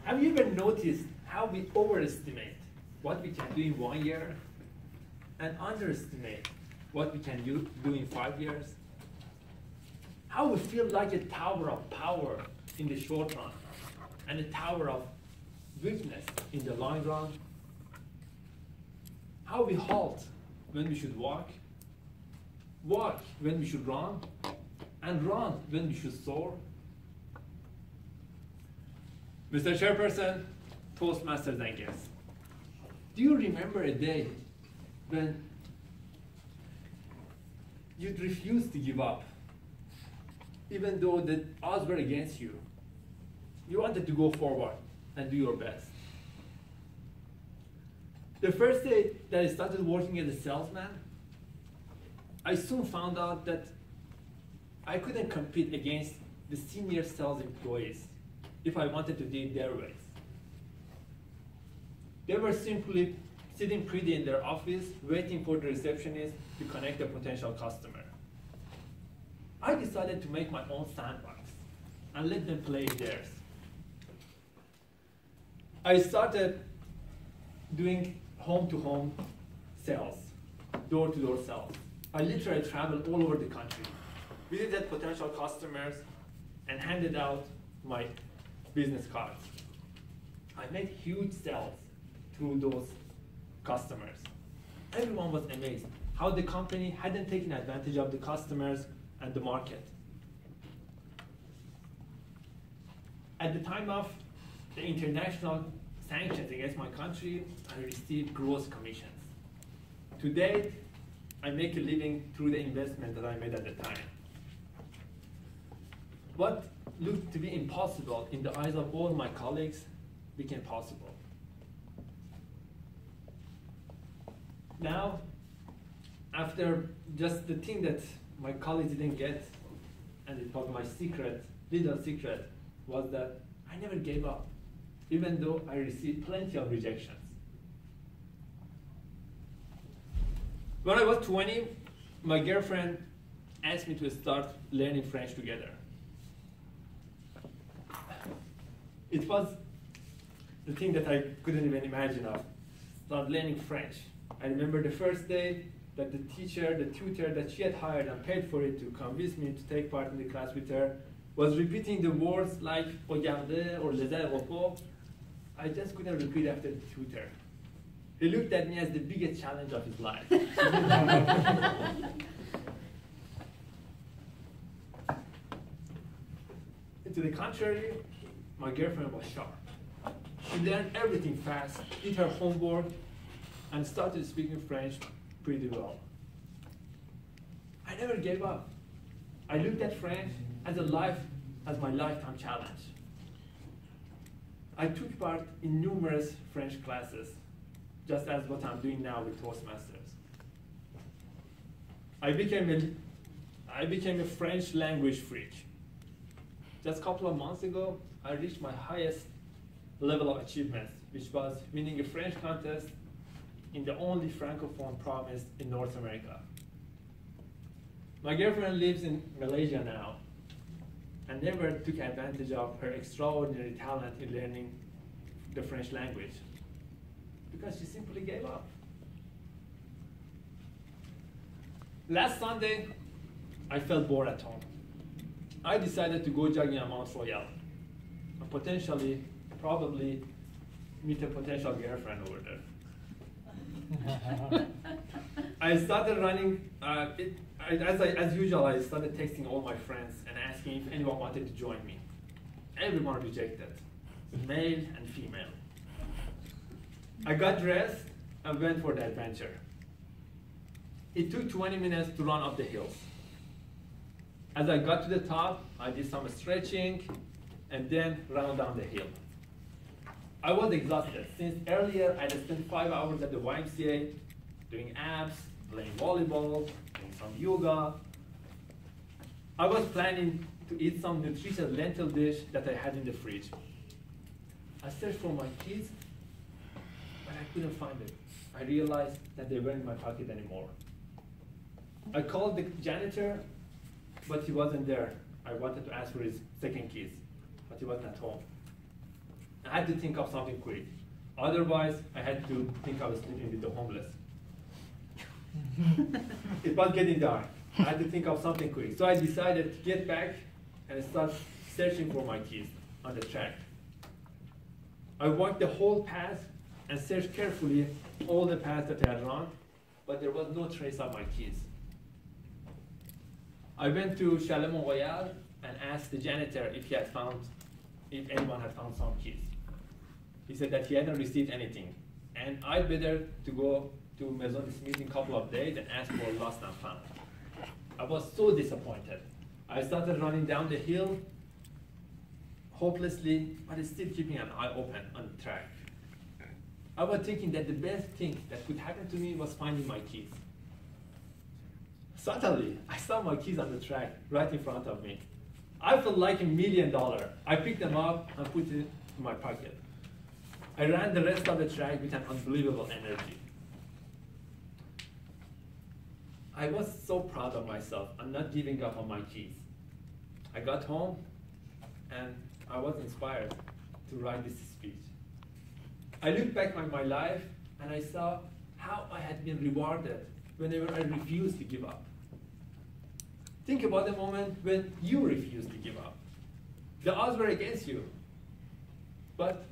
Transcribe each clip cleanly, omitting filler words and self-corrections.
Have you ever noticed how we overestimate what we can do in 1 year and underestimate what we can do in 5 years? How we feel like a tower of power in the short run and a tower of weakness in the long run? How we halt when we should walk when we should run, and run when we should soar? Mr. Chairperson, Toastmasters and guests, do you remember a day when you'd refuse to give up, even though the odds were against you? You wanted to go forward and do your best. The first day that I started working as a salesman, I soon found out that I couldn't compete against the senior sales employees if I wanted to do it their ways. They were simply sitting pretty in their office, waiting for the receptionist to connect a potential customer. I decided to make my own sandbox and let them play theirs. I started doing home-to-home sales, door-to-door sales. I literally traveled all over the country, visited potential customers, and handed out my business cards. I made huge sales through those customers. Everyone was amazed how the company hadn't taken advantage of the customers and the market. At the time of the international sanctions against my country, I received gross commissions. To date, I make a living through the investment that I made at the time. What looked to be impossible in the eyes of all my colleagues became possible. Now, after just the thing that my colleagues didn't get, and it was my secret, little secret, was that I never gave up, even though I received plenty of rejections. When I was 20, my girlfriend asked me to start learning French together. It was the thing that I couldn't even imagine of, start learning French. I remember the first day that the teacher, the tutor that she had hired and paid for it to convince me to take part in the class with her, was repeating the words like regarder or les aéroports. I just couldn't repeat after the tutor. He looked at me as the biggest challenge of his life. To the contrary, my girlfriend was sharp. She learned everything fast, did her homework, and started speaking French pretty well. I never gave up. I looked at French as my lifetime challenge. I took part in numerous French classes, just as what I'm doing now with Toastmasters. I became a French language freak. Just a couple of months ago, I reached my highest level of achievement, which was winning a French contest in the only Francophone province in North America. My girlfriend lives in Malaysia now and never took advantage of her extraordinary talent in learning the French language because she simply gave up. Last Sunday, I felt bored at home. I decided to go jogging at Mount Royal and potentially, probably, meet a potential girlfriend over there. I started running, as usual, I started texting all my friends and asking if anyone wanted to join me. Everyone rejected, male and female. I got dressed and went for the adventure. It took 20 minutes to run up the hills. As I got to the top, I did some stretching and then ran down the hill. I was exhausted since earlier I had spent 5 hours at the YMCA doing abs, playing volleyball, doing some yoga. I was planning to eat some nutritious lentil dish that I had in the fridge. I searched for my keys, but I couldn't find it. I realized that they weren't in my pocket anymore. I called the janitor, but he wasn't there. I wanted to ask for his second keys, but he wasn't at home. I had to think of something quick. Otherwise, I had to think of sleeping with the homeless. It was getting dark. I had to think of something quick. So I decided to get back and start searching for my keys on the track. I walked the whole path and searched carefully all the paths that I had run, but there was no trace of my keys. I went to Chalet Mont Royal and asked the janitor if anyone had found some keys. He said that he hadn't received anything, and I'd better to go to Maison de Smith in a couple of days and ask for lost and found. I was so disappointed. I started running down the hill hopelessly, but still keeping an eye open on the track. I was thinking that the best thing that could happen to me was finding my keys. Suddenly, I saw my keys on the track right in front of me. I felt like $1 million. I picked them up and put it in my pocket. I ran the rest of the track with an unbelievable energy. I was so proud of myself and not giving up on my keys. I got home and I was inspired to write this speech. I looked back on my life and I saw how I had been rewarded whenever I refused to give up. Think about the moment when you refused to give up. The odds were against you, but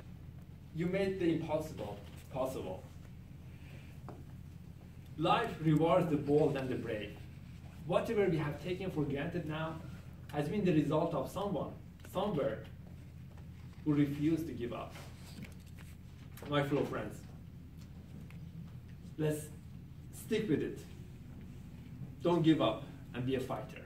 you made the impossible possible. Life rewards the bold and the brave. Whatever we have taken for granted now has been the result of someone, somewhere, who refused to give up. My fellow friends, let's stick with it. Don't give up and be a fighter.